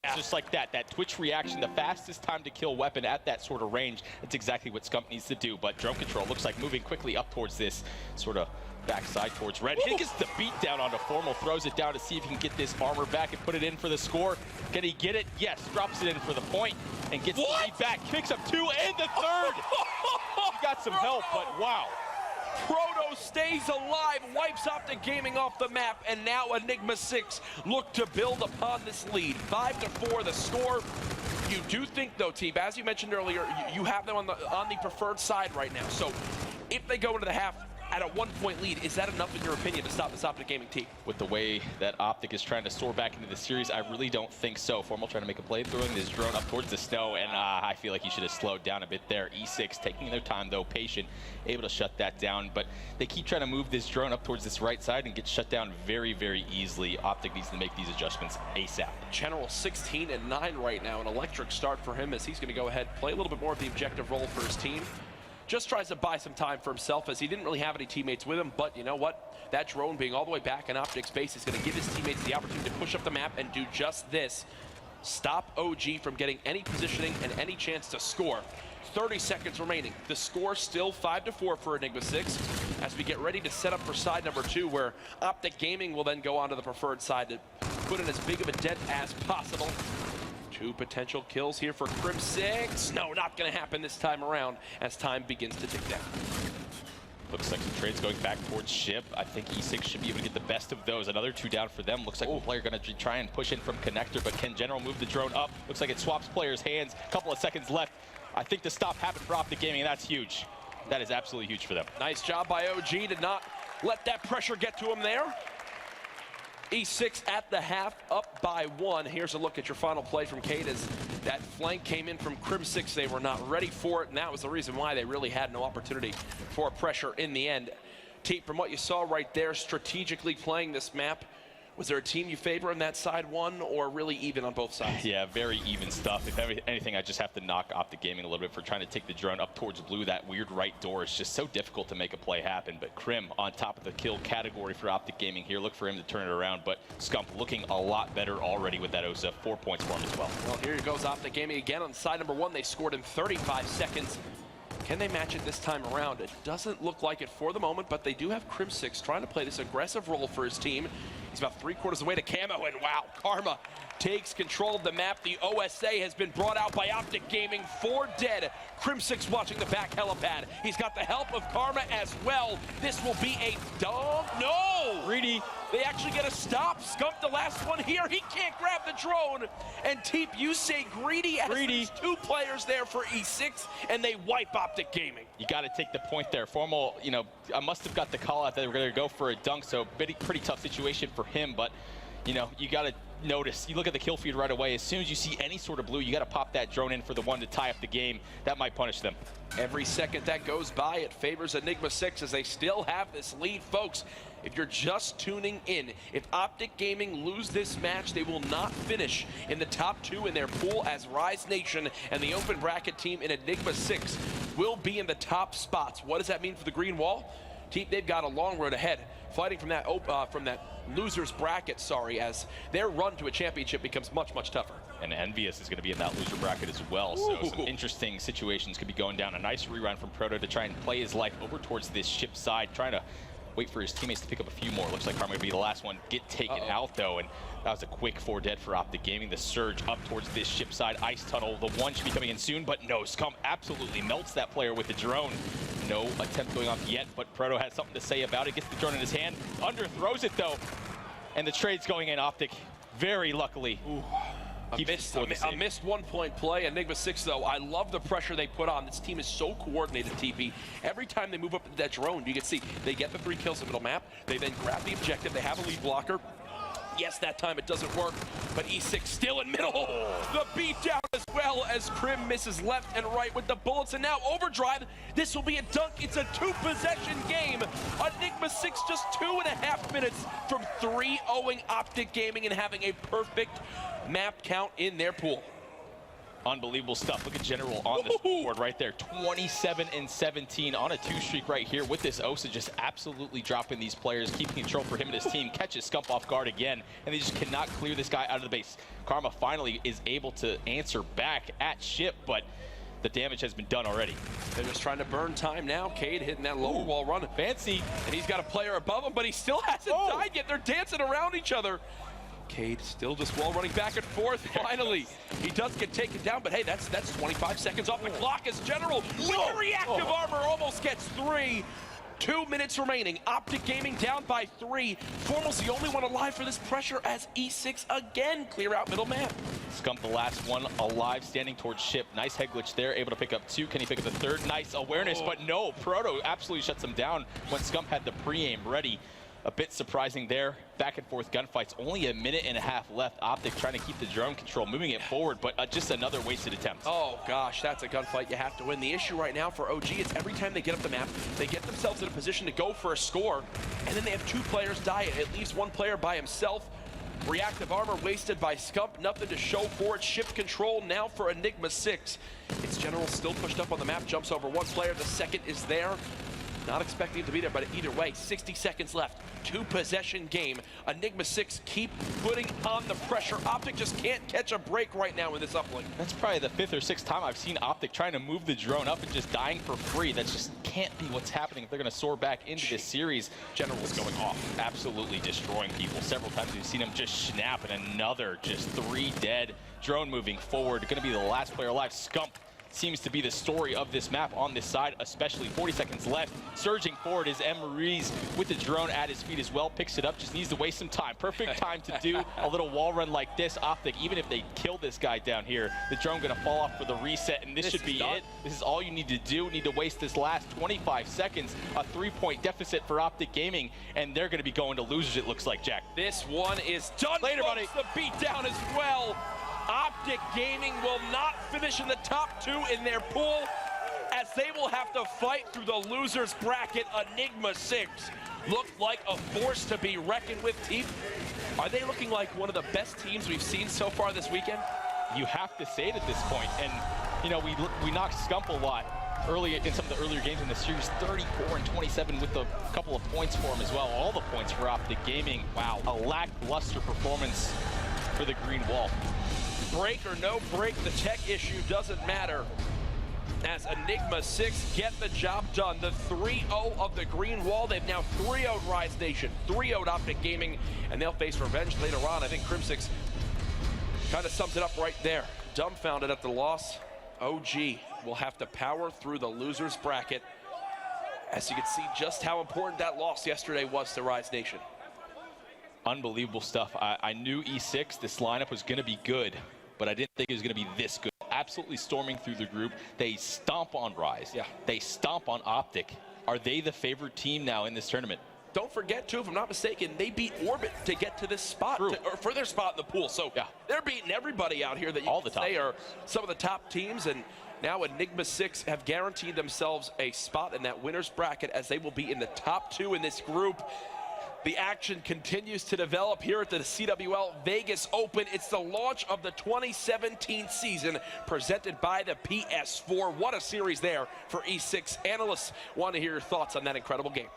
Yeah. Just like that. That twitch reaction, the fastest time to kill weapon at that sort of range. That's exactly what Scump needs to do. But drone control looks like moving quickly up towards this sort of backside towards red. He gets the beat down onto Formal, throws it down to see if he can get this armor back and put it in for the score. Can he get it? Yes, drops it in for the point and gets the lead back. Picks up 2 and the third. He got some help, but wow. Proto stays alive, wipes OpTic Gaming off the map, and now Enigma 6 look to build upon this lead. 5-4 the score. You do think, though, Team, as you mentioned earlier, you have them on the preferred side right now. So if they go into the half at a 1-point lead, is that enough in your opinion to stop this OpTic Gaming team? With the way that OpTic is trying to soar back into the series, I really don't think so. Formal trying to make a play, throwing this drone up towards the snow, and I feel like he should have slowed down a bit there. E6 taking their time though, patient, able to shut that down, but they keep trying to move this drone up towards this right side and get shut down very, very easily. OpTic needs to make these adjustments ASAP. General 16-9 right now, an electric start for him as he's going to go ahead, play a little bit more of the objective role for his team. Just tries to buy some time for himself as he didn't really have any teammates with him, but you know what? That drone being all the way back in OpTic's base is going to give his teammates the opportunity to push up the map and do just this. Stop OG from getting any positioning and any chance to score. 30 seconds remaining. The score still 5-4 for Enigma 6 as we get ready to set up for side number 2, where OpTic Gaming will then go onto the preferred side to put in as big of a dent as possible. 2 potential kills here for Crim6. No, not going to happen this time around as time begins to tick down. Looks like some trades going back towards ship. I think E6 should be able to get the best of those. Another 2 down for them. Looks like one player going to try and push in from connector, but can General move the drone up? Looks like it swaps players' hands. A couple of seconds left. I think the stop happened for OpTic Gaming, and that's huge. That is absolutely huge for them. Nice job by OG to not let that pressure get to him there. E6 at the half, up by 1. Here's a look at your final play from Cade as that flank came in from Crim6. They were not ready for it, and that was the reason why they really had no opportunity for pressure in the end. Team, from what you saw right there, strategically playing this map, was there a team you favor on that side one, or really even on both sides? Yeah, very even stuff. If anything, I just have to knock OpTic Gaming a little bit for trying to take the drone up towards blue. That weird right door is just so difficult to make a play happen. But Crim on top of the kill category for OpTic Gaming here. Look for him to turn it around. But Scump looking a lot better already with that OSA. 4 points for him as well. Well, here goes OpTic Gaming again on side number 1. They scored in 35 seconds. Can they match it this time around? It doesn't look like it for the moment, but they do have Crim6 trying to play this aggressive role for his team. He's about 3/4 of the way to camo, and wow, Karma takes control of the map. The OSA has been brought out by OpTic Gaming. 4 dead. Crim6 watching the back helipad. He's got the help of Karma as well. This will be a dog. No! Greedy. They actually get a stop. Scump the last one here. He can't grab the drone. And Teep, you say greedy as there's 2 players there for E6, and they wipe OpTic Gaming. You got to take the point there. Formal, you know, I must have got the call out that they were going to go for a dunk, so pretty tough situation for him, but, you know, you got to notice, you look at the kill feed right away. As soon as you see any sort of blue, you got to pop that drone in for the one to tie up the game. That might punish them. Every second that goes by, it favors Enigma 6 as they still have this lead. Folks, if you're just tuning in, if OpTic Gaming lose this match, they will not finish in the top 2 in their pool, as Rise Nation and the open bracket team in Enigma 6 will be in the top spots. What does that mean for the green wall? Team, they've got a long road ahead, fighting from that loser's bracket, as their run to a championship becomes much, much tougher. And Envious is going to be in that loser bracket as well, so some interesting situations could be going down. A nice rerun from Proto to try and play his life over towards this ship side, trying to wait for his teammates to pick up a few more. Looks like Karma will be the last one get taken out, though, and that was a quick 4 dead for OpTic Gaming. The surge up towards this ship side ice tunnel. The one should be coming in soon, but no, Scump absolutely melts that player with the drone. No attempt going off yet, but Proto has something to say about it. Gets the drone in his hand, underthrows it though, and the trade's going in. OpTic, very luckily. A missed 1-point play. Enigma 6, though, I love the pressure they put on. This team is so coordinated, TP. Every time they move up to that drone, you can see they get the 3 kills in the middle map. They then grab the objective. They have a lead blocker. Yes, that time it doesn't work, but E6 still in middle. The beatdown as well as Crim misses left and right with the bullets, and now overdrive. This will be a dunk. It's a 2-possession game. Enigma 6 just 2.5 minutes from 3-0ing OpTic Gaming and having a perfect map count in their pool. Unbelievable stuff. Look at General on the board right there. 27-17 on a 2-streak right here with this Osa just absolutely dropping these players, keeping control for him and his team. Catches Scump off guard again, and they just cannot clear this guy out of the base. Karma finally is able to answer back at ship, but the damage has been done already. They're just trying to burn time now. Cade hitting that lower wall run. Fancy. And he's got a player above him, but he still hasn't died yet. They're dancing around each other. Cade still just wall running back and forth. Finally, he does get taken down, but hey, that's 25 seconds off the clock as General with the reactive armor almost gets 3. 2 minutes remaining. OpTic Gaming down by 3. Formal's the only one alive for this pressure as E6 again clear out middle map. Scump the last one alive, standing towards ship. Nice head glitch there, able to pick up 2. Can he pick up the 3rd? Nice awareness, but no, Proto absolutely shuts him down when Scump had the pre-aim ready. A bit surprising there. Back and forth gunfights. Only a minute and a half left. OpTic trying to keep the drone control, moving it forward, but just another wasted attempt. Oh gosh, that's a gunfight you have to win. The issue right now for OG is every time they get up the map, they get themselves in a position to go for a score, and then they have 2 players die. It leaves 1 player by himself. Reactive armor wasted by Scump. Nothing to show for it. Ship control now for Enigma 6. Its General still pushed up on the map. Jumps over 1 player. The second is there. Not expecting it to be there, but either way, 60 seconds left. 2-possession game. Enigma 6 keep putting on the pressure. OpTic just can't catch a break right now in this uplink. That's probably the 5th or 6th time I've seen OpTic trying to move the drone up and just dying for free. That just can't be what's happening if they're going to soar back into this series. General's going off, absolutely destroying people. Several times we've seen him just snap, and another just 3 dead. Drone moving forward, going to be the last player alive. Scump seems to be the story of this map on this side, especially 40 seconds left. Surging forward is Emery's with the drone at his feet as well. Picks it up, just needs to waste some time. Perfect time to do a little wall run like this. OpTic, even if they kill this guy down here, the drone gonna fall off for the reset, and this should be it. This is all you need to do. Need to waste this last 25 seconds. A 3-point deficit for OpTic Gaming, and they're gonna be going to losers, it looks like, Jack. This one is done. Later, buddy. The beatdown as well. OpTic Gaming will not finish in the top 2 in their pool, as they will have to fight through the losers bracket. Enigma 6 looked like a force to be reckoned with. Teeth, are they looking like one of the best teams we've seen so far this weekend? You have to say it at this point. And you know, we knocked Scump a lot early in some of the earlier games in the series. 34-27 with a couple of points for him as well. All the points for OpTic Gaming. Wow, a lackluster performance for the green wall. Break or no break, the tech issue doesn't matter, as Enigma 6 get the job done. The 3-0 of the green wall. They've now 3-0'd Rise Nation, 3-0'd OpTic Gaming, and they'll face revenge later on. I think Crimsix kind of sums it up right there. Dumbfounded at the loss. OG will have to power through the losers bracket, as you can see just how important that loss yesterday was to Rise Nation. Unbelievable stuff. I knew E6, this lineup was going to be good, but I didn't think it was going to be this good. Absolutely storming through the group. They stomp on Rise. Yeah. They stomp on OpTic. Are they the favorite team now in this tournament? Don't forget, too, if I'm not mistaken, they beat Orbit to get to this spot, or for their spot in the pool. So they're beating everybody out here that you can say are some of the top teams. And now Enigma 6 have guaranteed themselves a spot in that winner's bracket, as they will be in the top 2 in this group. The action continues to develop here at the CWL Vegas Open. It's the launch of the 2017 season, presented by the PS4. What a series there for E6. Analysts want to hear your thoughts on that incredible game.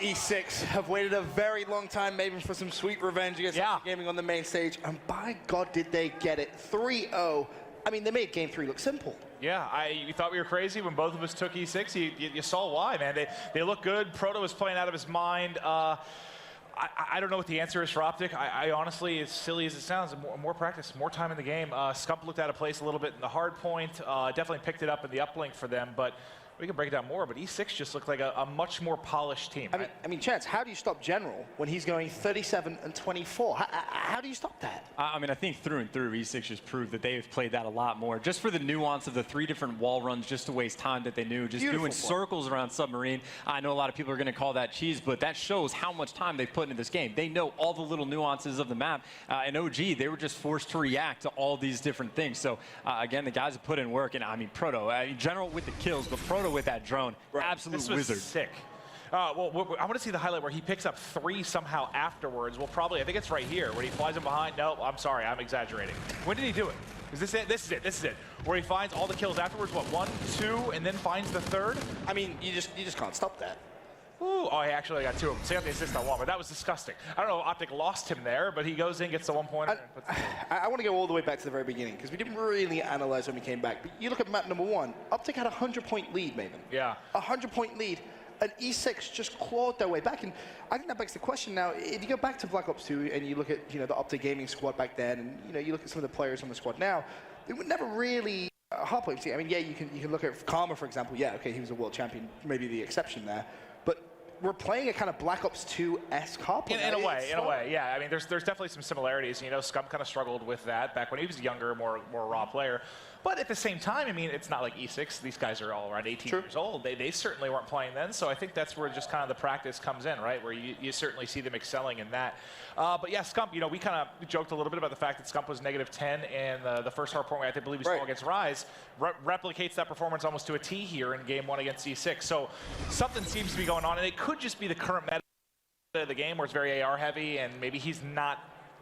E6 have waited a very long time, maybe for some sweet revenge against OpTic Gaming on the main stage, and by God did they get it. 3-0. I mean, they made game 3 look simple. Yeah, you thought we were crazy when both of us took E6. You saw why, man. They look good. Proto was playing out of his mind. I don't know what the answer is for OpTic. I honestly, as silly as it sounds, more practice, more time in the game. Scump looked out of place a little bit in the hard point. Definitely picked it up in the uplink for them, but we can break it down more, but E6 just looked like a much more polished team. I mean, Chance, how do you stop General when he's going 37-24? How do you stop that? I mean, I think through and through, E6 just proved that they've played that a lot more. Just for the nuance of the 3 different wall runs, just to waste time that they knew, just doing circles around Submarine. I know a lot of people are going to call that cheese, but that shows how much time they've put into this game. They know all the little nuances of the map. And OG, they were just forced to react to all these different things. So, again, the guys have put in work, and I mean, Proto, General with the kills, but Proto with that drone, absolute this was wizard. Sick. Well, I want to see the highlight where he picks up 3 somehow afterwards. Well, probably, I think it's right here, where he flies him behind. No, I'm sorry, I'm exaggerating. When did he do it? Is this it? This is it. This is it. Where he finds all the kills afterwards. What, 1, 2, and then finds the third? I mean, you just can't stop that. Ooh, oh, he actually got 2 of them. So he got the assist on 1, but that was disgusting. I don't know if OpTic lost him there, but he goes in, gets the 1-pointer. I want to go all the way back to the very beginning, because we didn't really analyze when we came back. But you look at map number 1, OpTic had a 100-point lead, Maven. Yeah. A 100-point lead. And E6 just clawed their way back. And I think that begs the question now, if you go back to Black Ops 2 and you look at the OpTic Gaming squad back then, and you look at some of the players on the squad now, they were never really hardpoint. I mean, yeah, you can look at Karma, for example. Yeah, okay, he was a world champion, maybe the exception there. But we're playing a kind of Black Ops 2-esque hardpoint. In a way, yeah. I mean, there's definitely some similarities. Scum kind of struggled with that back when he was a younger, more raw player. But at the same time, I mean, it's not like E6. These guys are all around 18 years old. They certainly weren't playing then. So I think that's where just kind of the practice comes in, right? Where you certainly see them excelling in that. But yeah, Scump, we kind of joked a little bit about the fact that Scump was -10 in the first hard point I believe we saw against Rise. Replicates that performance almost to a T here in game 1 against E6. So something seems to be going on, and it could just be the current meta of the game where it's very AR heavy, and maybe he's not.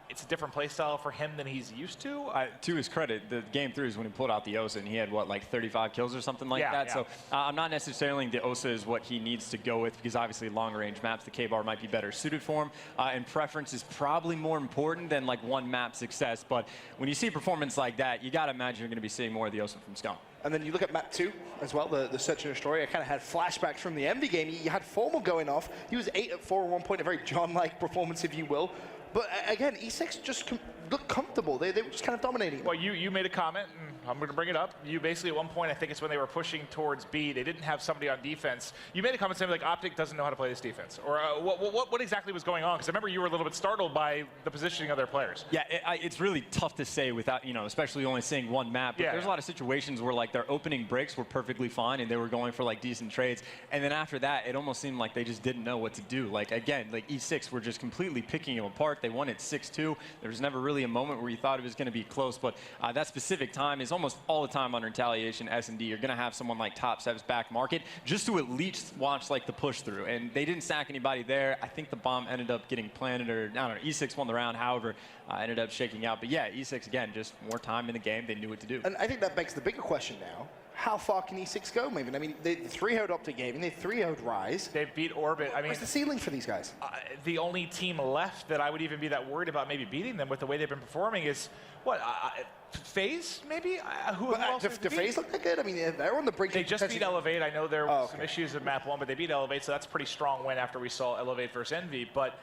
It's a different play style for him than he's used to. To his credit, the game 3 is when he pulled out the OSA, and he had, what, like 35 kills or something like that? Yeah. So I'm not necessarily the OSA is what he needs to go with, because obviously longer-range maps, the K-Bar might be better suited for him, and preference is probably more important than, like, one map success. But when you see performance like that, you got to imagine you're going to be seeing more of the OSA from Scum. And then you look at map 2 as well, the Search and Destroy. I kind of had flashbacks from the Envy game. You had Formal going off. He was 8 at 4 at one point, a very John-like performance, if you will. But again, E6 just looked comfortable. They were just kind of dominating. Well, you made a comment, and I'm going to bring it up. You basically, at one point, I think it's when they were pushing towards B, they didn't have somebody on defense. You made a comment saying, like, OpTic doesn't know how to play this defense. Or what exactly was going on? Because I remember you were a little bit startled by the positioning of their players. Yeah, it's really tough to say without, especially only seeing one map. But there's a lot of situations where, like, their opening breaks were perfectly fine, and they were going for, like, decent trades. And then after that, it almost seemed like they just didn't know what to do. Like, again, like, E6 were just completely picking them apart. They won it 6-2. There was never really a moment where you thought it was going to be close, but that specific time is almost all the time on Retaliation S&D. You're going to have someone like Top Sev's back market just to at least watch like the push through, and they didn't sack anybody there. I think the bomb ended up getting planted, or I don't know, E6 won the round, however, ended up shaking out. But yeah, E6, again, just more time in the game. They knew what to do. And I think that begs the bigger question now. How far can E6 go, Maven? I mean, they 3-0'd OpTic Gaming, they 3-0'd Rise. They beat Orbit. I mean, where's the ceiling for these guys? The only team left that I would even be that worried about maybe beating them with the way they've been performing is, what, FaZe, maybe? Who else do FaZe look that good? I mean, they're on the brink. They just beat Elevate. I know there were some issues with map 1, but they beat Elevate, so that's a pretty strong win after we saw Elevate versus Envy. But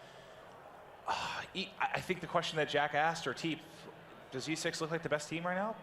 I think the question that Jack asked, or Teep, does E6 look like the best team right now?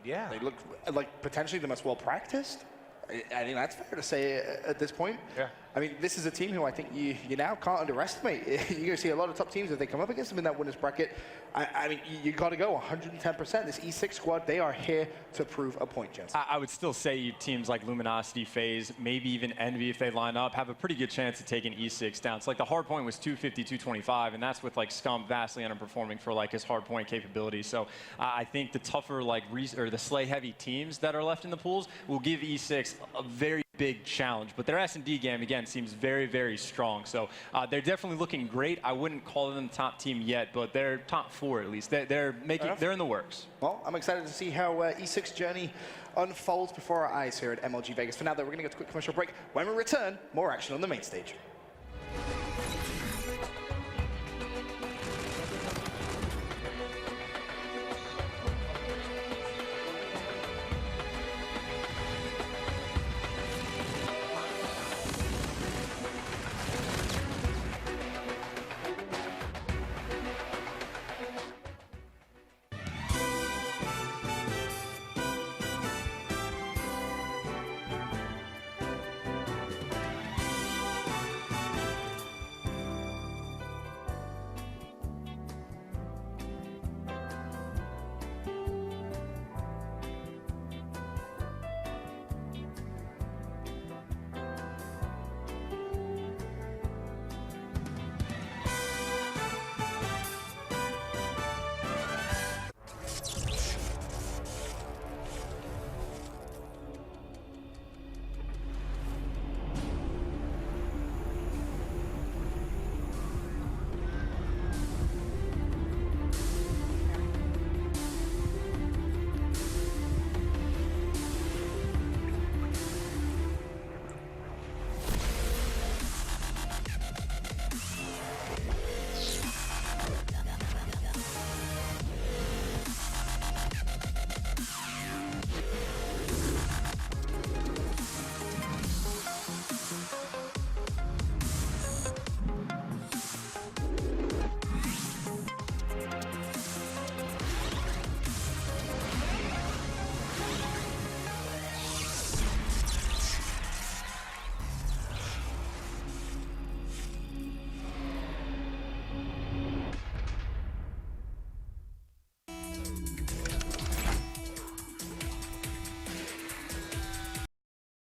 Yeah. They look like potentially the most well-practiced. I think that's fair to say at this point. Yeah. I mean, this is a team who I think you now can't underestimate. You're going to see a lot of top teams if they come up against them in that winners bracket. I mean, you got to go 110%. This E6 squad, they are here to prove a point, gents. I would still say teams like Luminosity, FaZe, maybe even Envy, if they line up, have a pretty good chance of taking E6 down. It's like the hard point was 250, 225, and that's with like Scum vastly underperforming for like his hard point capability. So I think the tougher the slay heavy teams that are left in the pools will give E6 a very big challenge, but their S&D game again seems very, very strong. So they're definitely looking great. I wouldn't call them the top team yet, but they're top 4 at least. They're in the works. Well, I'm excited to see how E6 journey unfolds before our eyes here at MLG Vegas. For now, though, we're going to go to a quick commercial break. When we return, more action on the main stage.